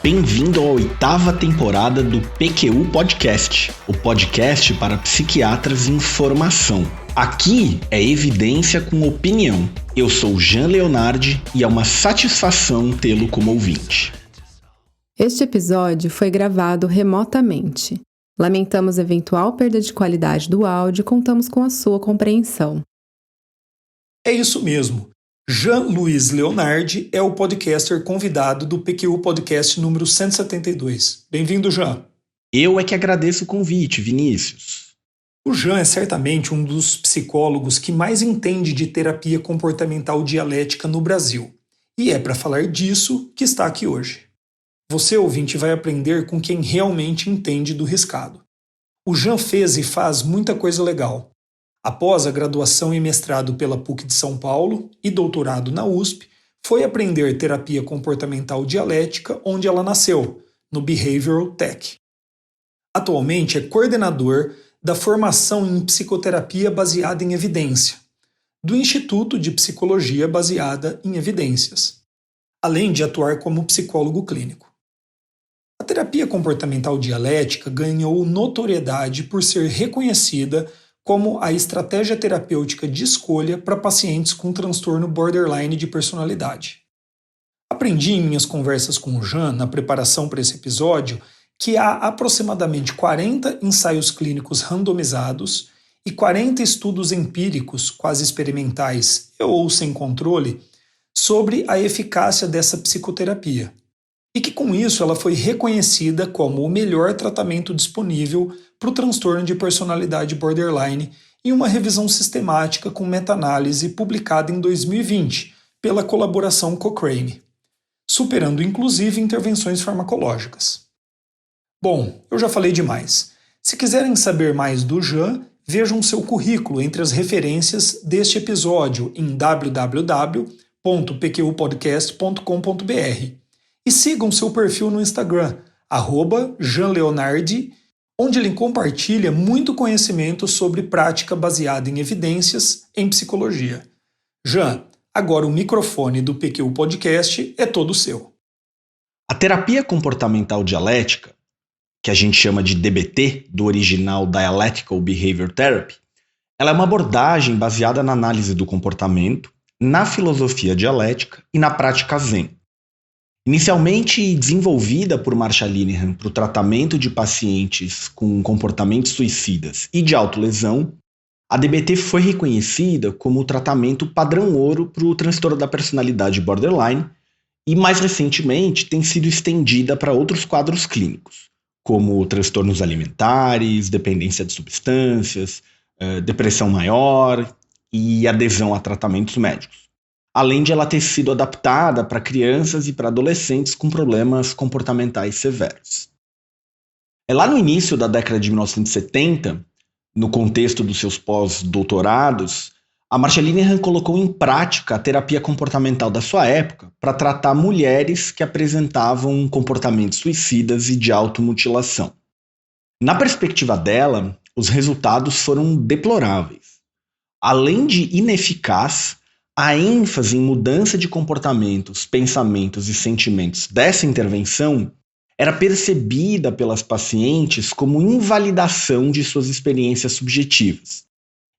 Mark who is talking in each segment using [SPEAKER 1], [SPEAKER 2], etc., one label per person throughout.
[SPEAKER 1] Bem-vindo à 8ª temporada do PQU Podcast, o podcast para psiquiatras em formação. Aqui é evidência com opinião. Eu sou Jean Leonardi e é uma satisfação tê-lo como ouvinte.
[SPEAKER 2] Este episódio foi gravado remotamente. Lamentamos eventual perda de qualidade do áudio e contamos com a sua compreensão.
[SPEAKER 3] É isso mesmo. Jean-Luiz Leonardi é o podcaster convidado do PQU Podcast número 172. Bem-vindo, Jean.
[SPEAKER 1] Eu é que agradeço o convite, Vinícius.
[SPEAKER 3] O Jean é certamente um dos psicólogos que mais entende de terapia comportamental dialética no Brasil. E é para falar disso que está aqui hoje. Você, ouvinte, vai aprender com quem realmente entende do riscado. O Jean fez e faz muita coisa legal. Após a graduação e mestrado pela PUC de São Paulo e doutorado na USP, foi aprender terapia comportamental dialética onde ela nasceu, no Behavioral Tech. Atualmente é coordenador da formação em psicoterapia baseada em evidência, do Instituto de Psicologia Baseada em Evidências, além de atuar como psicólogo clínico. A terapia comportamental dialética ganhou notoriedade por ser reconhecida como a estratégia terapêutica de escolha para pacientes com transtorno borderline de personalidade. Aprendi em minhas conversas com o Jean, na preparação para esse episódio, que há aproximadamente 40 ensaios clínicos randomizados e 40 estudos empíricos, quase experimentais ou sem controle, sobre a eficácia dessa psicoterapia. E que com isso ela foi reconhecida como o melhor tratamento disponível para o transtorno de personalidade borderline em uma revisão sistemática com meta-análise publicada em 2020 pela colaboração Cochrane, superando inclusive intervenções farmacológicas. Bom, eu já falei demais. Se quiserem saber mais do Jean, vejam seu currículo entre as referências deste episódio em www.pqpodcast.com.br e sigam seu perfil no Instagram, @JeanLeonardi, onde ele compartilha muito conhecimento sobre prática baseada em evidências em psicologia. Jean, agora o microfone do PQU Podcast é todo seu.
[SPEAKER 1] A terapia comportamental dialética, que a gente chama de DBT, do original Dialectical Behavior Therapy, ela é uma abordagem baseada na análise do comportamento, na filosofia dialética e na prática Zen. Inicialmente desenvolvida por Marsha Linehan para o tratamento de pacientes com comportamentos suicidas e de autolesão, a DBT foi reconhecida como o tratamento padrão ouro para o transtorno da personalidade borderline e, mais recentemente, tem sido estendida para outros quadros clínicos, como transtornos alimentares, dependência de substâncias, depressão maior e adesão a tratamentos médicos. Além de ela ter sido adaptada para crianças e para adolescentes com problemas comportamentais severos. Lá no início da década de 1970, no contexto dos seus pós-doutorados, a Marsha Linehan colocou em prática a terapia comportamental da sua época para tratar mulheres que apresentavam comportamentos suicidas e de automutilação. Na perspectiva dela, os resultados foram deploráveis. Além de ineficaz, a ênfase em mudança de comportamentos, pensamentos e sentimentos dessa intervenção era percebida pelas pacientes como invalidação de suas experiências subjetivas.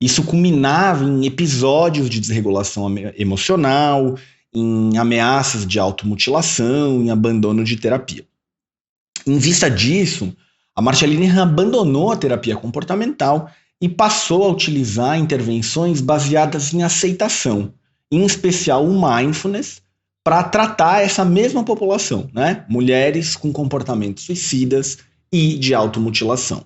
[SPEAKER 1] Isso culminava em episódios de desregulação emocional, em ameaças de automutilação, em abandono de terapia. Em vista disso, a Marsha Linehan abandonou a terapia comportamental e passou a utilizar intervenções baseadas em aceitação, em especial o mindfulness, para tratar essa mesma população, né? Mulheres com comportamentos suicidas e de automutilação.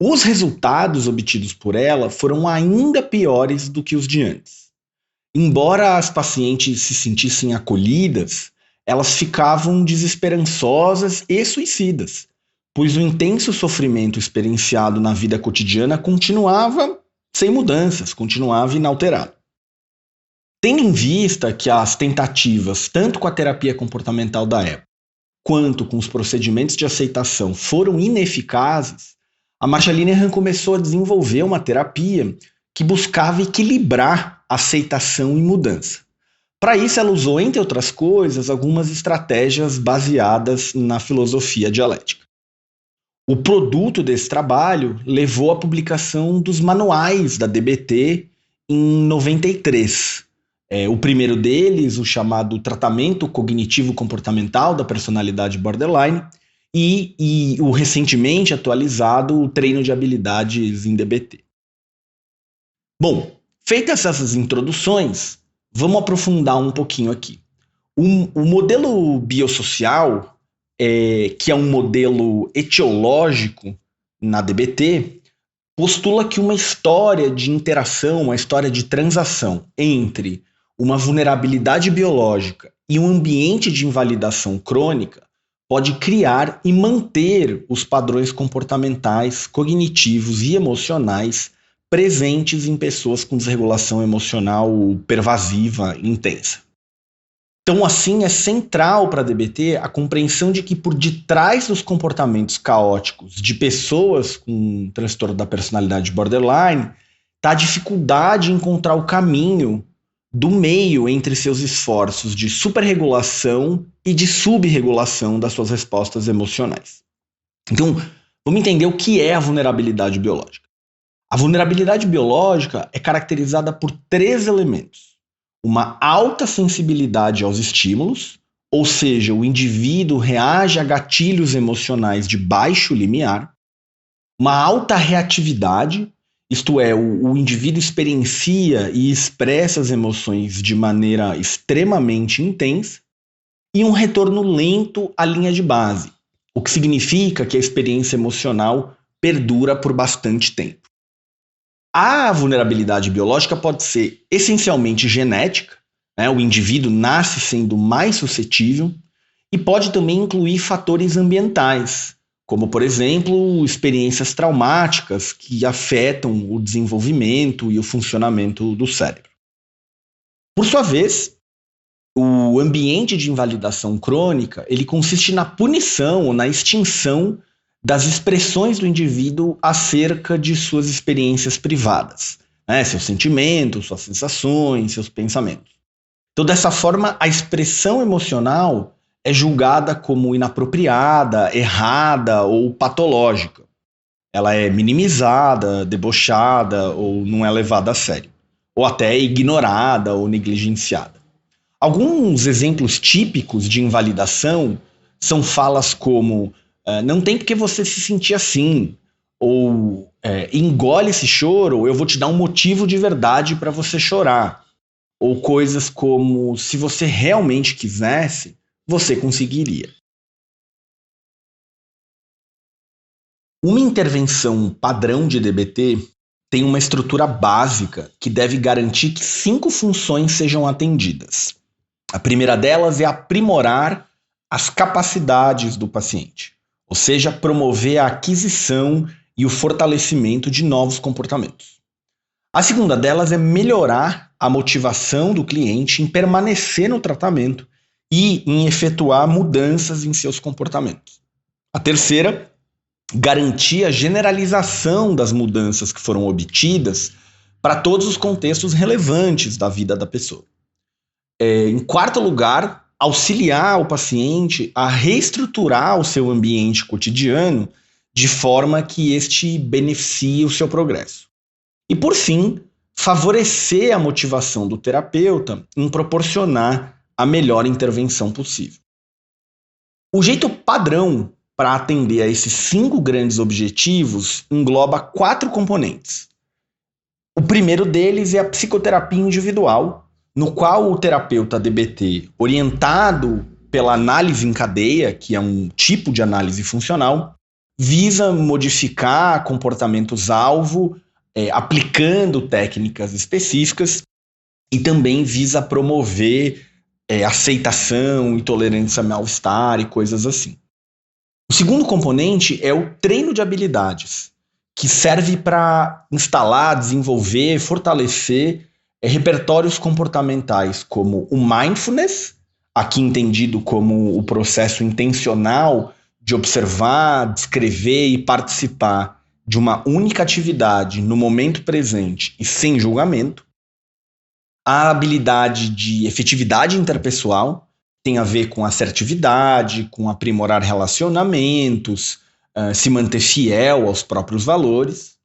[SPEAKER 1] Os resultados obtidos por ela foram ainda piores do que os de antes. Embora as pacientes se sentissem acolhidas, elas ficavam desesperançosas e suicidas, pois o intenso sofrimento experienciado na vida cotidiana continuava sem mudanças, continuava inalterado. Tendo em vista que as tentativas, tanto com a terapia comportamental da época, quanto com os procedimentos de aceitação foram ineficazes, a Marsha Linehan começou a desenvolver uma terapia que buscava equilibrar aceitação e mudança, Para isso, ela usou, entre outras coisas, algumas estratégias baseadas na filosofia dialética. O produto desse trabalho levou à publicação dos manuais da DBT em 93. O primeiro deles, o chamado Tratamento Cognitivo Comportamental da Personalidade Borderline, e o recentemente atualizado o Treino de Habilidades em DBT. Bom, feitas essas introduções, vamos aprofundar um pouquinho aqui. O modelo biosocial, que é um modelo etiológico na DBT, postula que uma história de interação, uma história de transação entre uma vulnerabilidade biológica e um ambiente de invalidação crônica pode criar e manter os padrões comportamentais, cognitivos e emocionais presentes em pessoas com desregulação emocional pervasiva intensa. Então, assim, é central para a DBT a compreensão de que por detrás dos comportamentos caóticos de pessoas com transtorno da personalidade borderline está a dificuldade em encontrar o caminho do meio entre seus esforços de superregulação e de subregulação das suas respostas emocionais. Então, vamos entender o que é a vulnerabilidade biológica. A vulnerabilidade biológica é caracterizada por 3 elementos. Uma alta sensibilidade aos estímulos, ou seja, o indivíduo reage a gatilhos emocionais de baixo limiar. Uma alta reatividade, isto é, o indivíduo experiencia e expressa as emoções de maneira extremamente intensa. E um retorno lento à linha de base, o que significa que a experiência emocional perdura por bastante tempo. A vulnerabilidade biológica pode ser essencialmente genética, né? O indivíduo nasce sendo mais suscetível, e pode também incluir fatores ambientais, como, por exemplo, experiências traumáticas que afetam o desenvolvimento e o funcionamento do cérebro. Por sua vez, o ambiente de invalidação crônica ele consiste na punição ou na extinção das expressões do indivíduo acerca de suas experiências privadas, né? Seus sentimentos, suas sensações, seus pensamentos. Então, dessa forma, a expressão emocional é julgada como inapropriada, errada ou patológica. Ela é minimizada, debochada ou não é levada a sério, ou até ignorada ou negligenciada. Alguns exemplos típicos de invalidação são falas como não tem porque você se sentir assim, ou engole esse choro, eu vou te dar um motivo de verdade para você chorar, ou coisas como se você realmente quisesse, você conseguiria. Uma intervenção padrão de DBT tem uma estrutura básica que deve garantir que 5 funções sejam atendidas. A primeira delas é aprimorar as capacidades do paciente, ou seja, promover a aquisição e o fortalecimento de novos comportamentos. A segunda delas é melhorar a motivação do cliente em permanecer no tratamento e em efetuar mudanças em seus comportamentos. A terceira, garantir a generalização das mudanças que foram obtidas para todos os contextos relevantes da vida da pessoa. Em quarto lugar, auxiliar o paciente a reestruturar o seu ambiente cotidiano de forma que este beneficie o seu progresso. E, por fim, favorecer a motivação do terapeuta em proporcionar a melhor intervenção possível. O jeito padrão para atender a esses 5 grandes objetivos engloba 4 componentes. O primeiro deles é a psicoterapia individual, no qual o terapeuta DBT, orientado pela análise em cadeia, que é um tipo de análise funcional, visa modificar comportamentos-alvo, aplicando técnicas específicas, e também visa promover aceitação e tolerância ao mal-estar e coisas assim. O segundo componente é o treino de habilidades, que serve para instalar, desenvolver, fortalecer repertórios comportamentais como o mindfulness, aqui entendido como o processo intencional de observar, descrever e participar de uma única atividade no momento presente e sem julgamento. A habilidade de efetividade interpessoal tem a ver com assertividade, com aprimorar relacionamentos, se manter fiel aos próprios valores.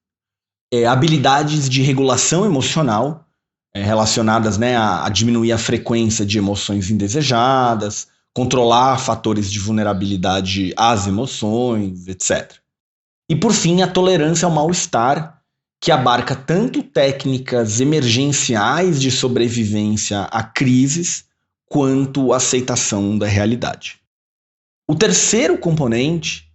[SPEAKER 1] Habilidades de regulação emocional, relacionadas, né, a diminuir a frequência de emoções indesejadas, controlar fatores de vulnerabilidade às emoções, etc. E, por fim, a tolerância ao mal-estar, que abarca tanto técnicas emergenciais de sobrevivência a crises, quanto a aceitação da realidade. O terceiro componente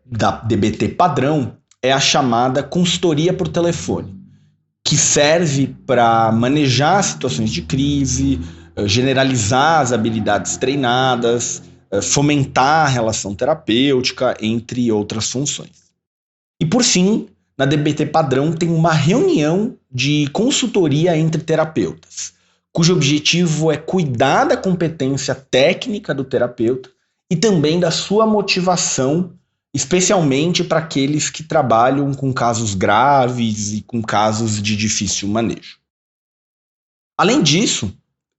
[SPEAKER 1] da DBT padrão é a chamada consultoria por telefone, que serve para manejar situações de crise, generalizar as habilidades treinadas, fomentar a relação terapêutica, entre outras funções. E, por fim, na DBT padrão tem uma reunião de consultoria entre terapeutas, cujo objetivo é cuidar da competência técnica do terapeuta e também da sua motivação, especialmente para aqueles que trabalham com casos graves e com casos de difícil manejo. Além disso,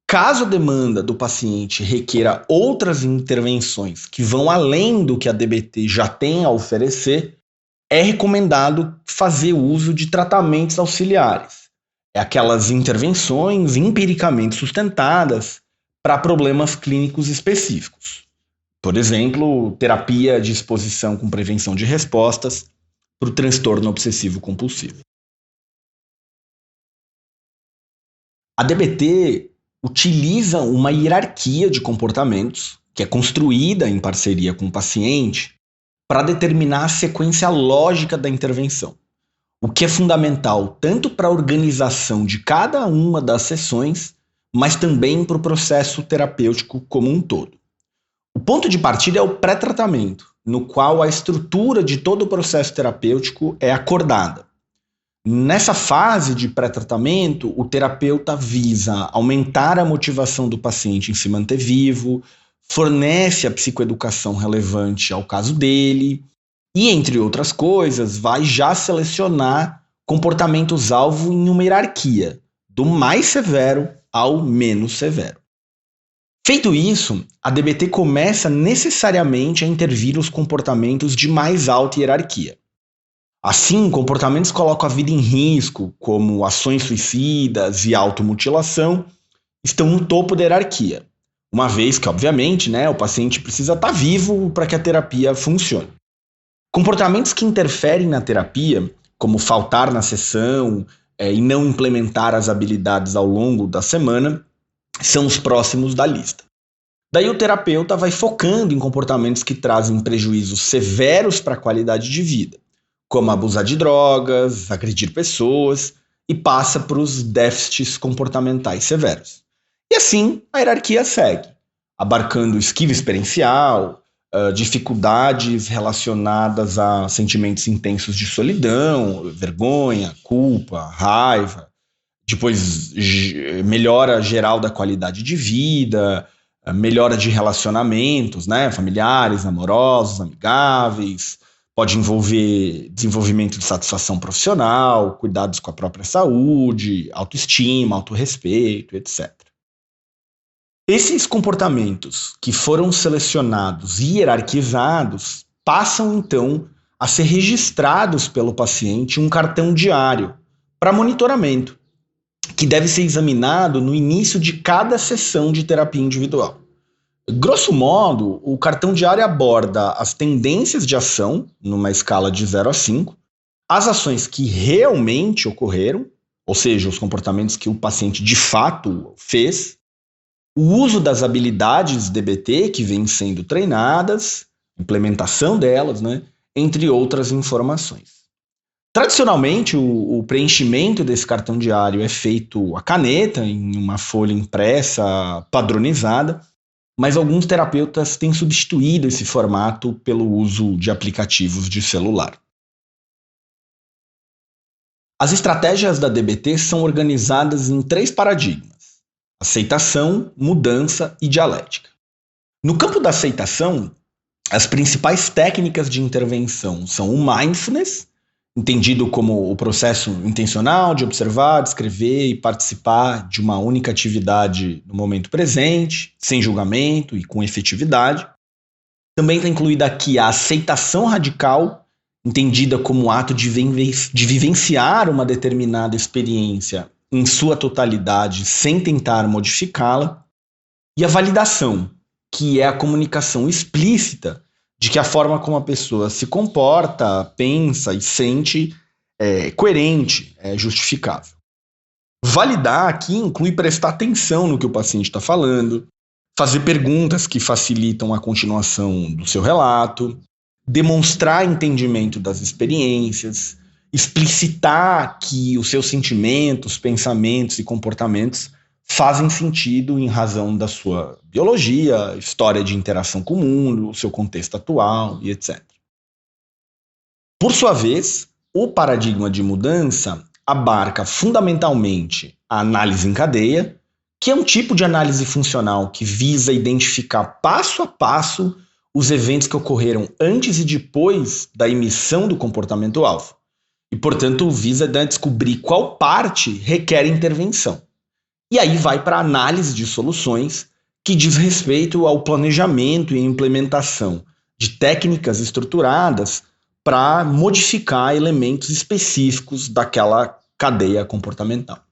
[SPEAKER 1] caso a demanda do paciente requeira outras intervenções que vão além do que a DBT já tem a oferecer, é recomendado fazer uso de tratamentos auxiliares. Aquelas intervenções empiricamente sustentadas para problemas clínicos específicos. Por exemplo, terapia de exposição com prevenção de respostas para o transtorno obsessivo-compulsivo. A DBT utiliza uma hierarquia de comportamentos que é construída em parceria com o paciente para determinar a sequência lógica da intervenção, o que é fundamental tanto para a organização de cada uma das sessões, mas também para o processo terapêutico como um todo. O ponto de partida é o pré-tratamento, no qual a estrutura de todo o processo terapêutico é acordada. Nessa fase de pré-tratamento, o terapeuta visa aumentar a motivação do paciente em se manter vivo, fornece a psicoeducação relevante ao caso dele e, entre outras coisas, vai já selecionar comportamentos-alvo em uma hierarquia, do mais severo ao menos severo. Feito isso, a DBT começa necessariamente a intervir os comportamentos de mais alta hierarquia. Assim, comportamentos que colocam a vida em risco, como ações suicidas e automutilação, estão no topo da hierarquia. Uma vez que, obviamente, o paciente precisa estar vivo para que a terapia funcione. Comportamentos que interferem na terapia, como faltar na sessão e não implementar as habilidades ao longo da semana, são os próximos da lista. Daí o terapeuta vai focando em comportamentos que trazem prejuízos severos para a qualidade de vida, como abusar de drogas, agredir pessoas, e passa para os déficits comportamentais severos. E assim, a hierarquia segue, abarcando esquiva experiencial, dificuldades relacionadas a sentimentos intensos de solidão, vergonha, culpa, raiva, depois melhora geral da qualidade de vida, melhora de relacionamentos, familiares, amorosos, amigáveis, pode envolver desenvolvimento de satisfação profissional, cuidados com a própria saúde, autoestima, autorrespeito, etc. Esses comportamentos que foram selecionados e hierarquizados passam, então, a ser registrados pelo paciente em um cartão diário para monitoramento, que deve ser examinado no início de cada sessão de terapia individual. Grosso modo, o cartão diário aborda as tendências de ação, numa escala de 0 a 5, as ações que realmente ocorreram, ou seja, os comportamentos que o paciente de fato fez, o uso das habilidades DBT que vêm sendo treinadas, implementação delas, entre outras informações. Tradicionalmente, o preenchimento desse cartão diário é feito à caneta, em uma folha impressa padronizada, mas alguns terapeutas têm substituído esse formato pelo uso de aplicativos de celular. As estratégias da DBT são organizadas em 3 paradigmas: aceitação, mudança e dialética. No campo da aceitação, as principais técnicas de intervenção são o mindfulness entendido como o processo intencional de observar, descrever e participar de uma única atividade no momento presente, sem julgamento e com efetividade. Também está incluída aqui a aceitação radical, entendida como o ato de vivenciar uma determinada experiência em sua totalidade sem tentar modificá-la. E a validação, que é a comunicação explícita de que a forma como a pessoa se comporta, pensa e sente é coerente, é justificável. Validar aqui inclui prestar atenção no que o paciente está falando, fazer perguntas que facilitam a continuação do seu relato, demonstrar entendimento das experiências, explicitar que os seus sentimentos, pensamentos e comportamentos fazem sentido em razão da sua biologia, história de interação com o mundo, o seu contexto atual e etc. Por sua vez, o paradigma de mudança abarca fundamentalmente a análise em cadeia, que é um tipo de análise funcional que visa identificar passo a passo os eventos que ocorreram antes e depois da emissão do comportamento-alvo, e, portanto, visa descobrir qual parte requer intervenção. E aí vai para a análise de soluções, que diz respeito ao planejamento e implementação de técnicas estruturadas para modificar elementos específicos daquela cadeia comportamental.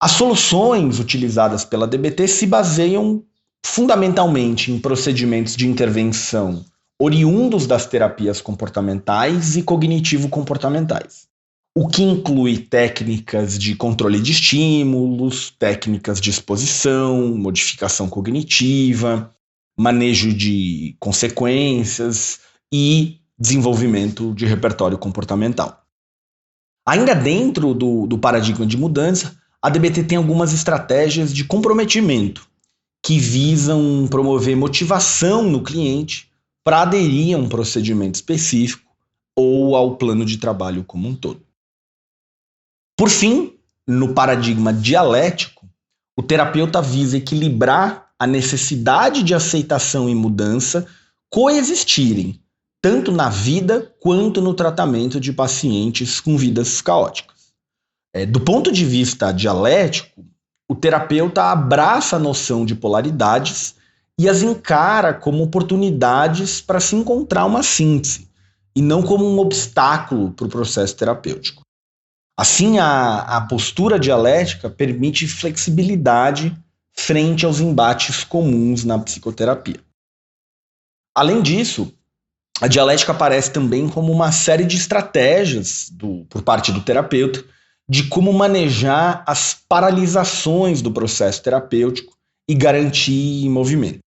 [SPEAKER 1] As soluções utilizadas pela DBT se baseiam fundamentalmente em procedimentos de intervenção oriundos das terapias comportamentais e cognitivo-comportamentais, o que inclui técnicas de controle de estímulos, técnicas de exposição, modificação cognitiva, manejo de consequências e desenvolvimento de repertório comportamental. Ainda dentro do paradigma de mudança, a DBT tem algumas estratégias de comprometimento que visam promover motivação no cliente para aderir a um procedimento específico ou ao plano de trabalho como um todo. Por fim, no paradigma dialético, o terapeuta visa equilibrar a necessidade de aceitação e mudança coexistirem tanto na vida quanto no tratamento de pacientes com vidas caóticas. Do ponto de vista dialético, o terapeuta abraça a noção de polaridades e as encara como oportunidades para se encontrar uma síntese, e não como um obstáculo para o processo terapêutico. Assim, a postura dialética permite flexibilidade frente aos embates comuns na psicoterapia. Além disso, a dialética aparece também como uma série de estratégias por parte do terapeuta de como manejar as paralisações do processo terapêutico e garantir movimento.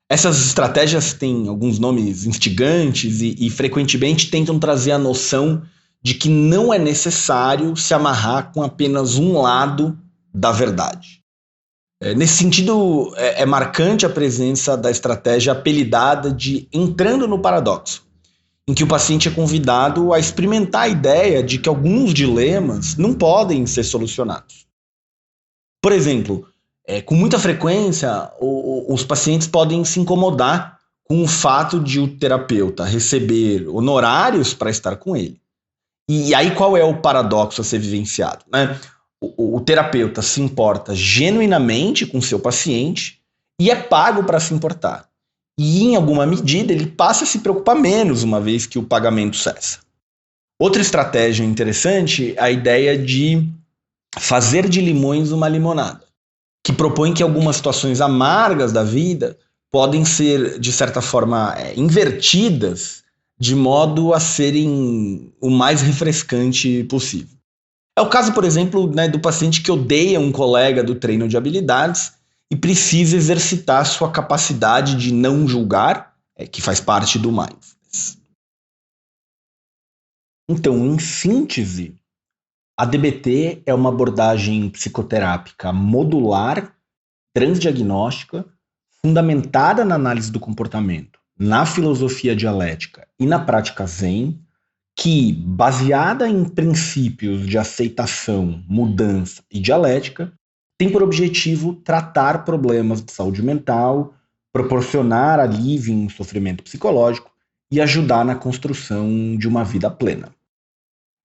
[SPEAKER 1] Essas estratégias têm alguns nomes instigantes e frequentemente tentam trazer a noção de que não é necessário se amarrar com apenas um lado da verdade. Nesse sentido, é marcante a presença da estratégia apelidada de entrando no paradoxo, em que o paciente é convidado a experimentar a ideia de que alguns dilemas não podem ser solucionados. Por exemplo, com muita frequência, os pacientes podem se incomodar com o fato de o terapeuta receber honorários para estar com ele. E aí qual é o paradoxo a ser vivenciado, né? O terapeuta se importa genuinamente com o seu paciente e é pago para se importar. E, em alguma medida, ele passa a se preocupar menos uma vez que o pagamento cessa. Outra estratégia interessante é a ideia de fazer de limões uma limonada, que propõe que algumas situações amargas da vida podem ser, de certa forma, invertidas de modo a serem o mais refrescante possível. É o caso, por exemplo, do paciente que odeia um colega do treino de habilidades e precisa exercitar sua capacidade de não julgar, que faz parte do mindfulness. Então, em síntese, a DBT é uma abordagem psicoterápica modular, transdiagnóstica, fundamentada na análise do comportamento, na filosofia dialética e na prática Zen, que, baseada em princípios de aceitação, mudança e dialética, tem por objetivo tratar problemas de saúde mental, proporcionar alívio em sofrimento psicológico e ajudar na construção de uma vida plena.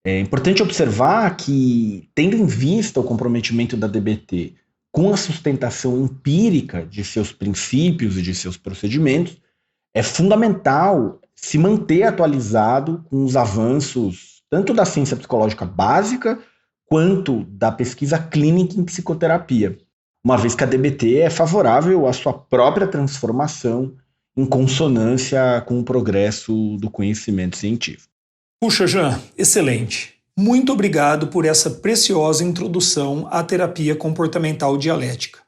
[SPEAKER 1] É importante observar que, tendo em vista o comprometimento da DBT com a sustentação empírica de seus princípios e de seus procedimentos, é fundamental se manter atualizado com os avanços tanto da ciência psicológica básica quanto da pesquisa clínica em psicoterapia, uma vez que a DBT é favorável à sua própria transformação em consonância com o progresso do conhecimento científico.
[SPEAKER 3] Puxa, Jean, excelente. Muito obrigado por essa preciosa introdução à terapia comportamental dialética.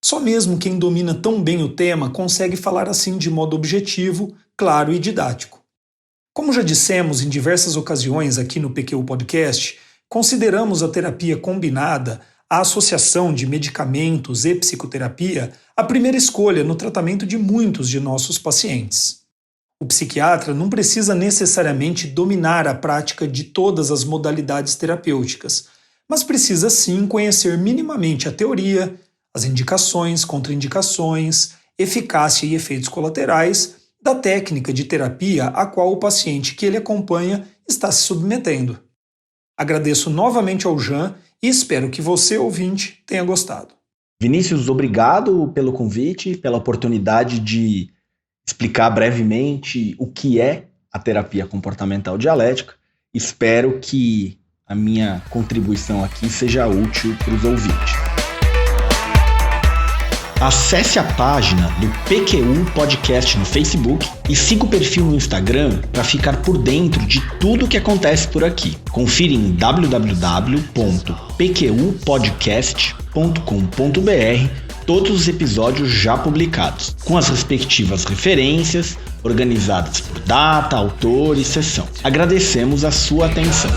[SPEAKER 3] Só mesmo quem domina tão bem o tema consegue falar assim de modo objetivo, claro e didático. Como já dissemos em diversas ocasiões aqui no PQU Podcast, consideramos a terapia combinada, a associação de medicamentos e psicoterapia, a primeira escolha no tratamento de muitos de nossos pacientes. O psiquiatra não precisa necessariamente dominar a prática de todas as modalidades terapêuticas, mas precisa sim conhecer minimamente a teoria, as indicações, contraindicações, eficácia e efeitos colaterais da técnica de terapia a qual o paciente que ele acompanha está se submetendo. Agradeço novamente ao Jean e espero que você, ouvinte, tenha gostado.
[SPEAKER 1] Vinícius, obrigado pelo convite, pela oportunidade de explicar brevemente o que é a terapia comportamental dialética. Espero que a minha contribuição aqui seja útil para os ouvintes. Acesse a página do PQU Podcast no Facebook e siga o perfil no Instagram para ficar por dentro de tudo o que acontece por aqui. Confira em www.pqpodcast.com.br todos os episódios já publicados, com as respectivas referências, organizadas por data, autor e sessão. Agradecemos a sua atenção.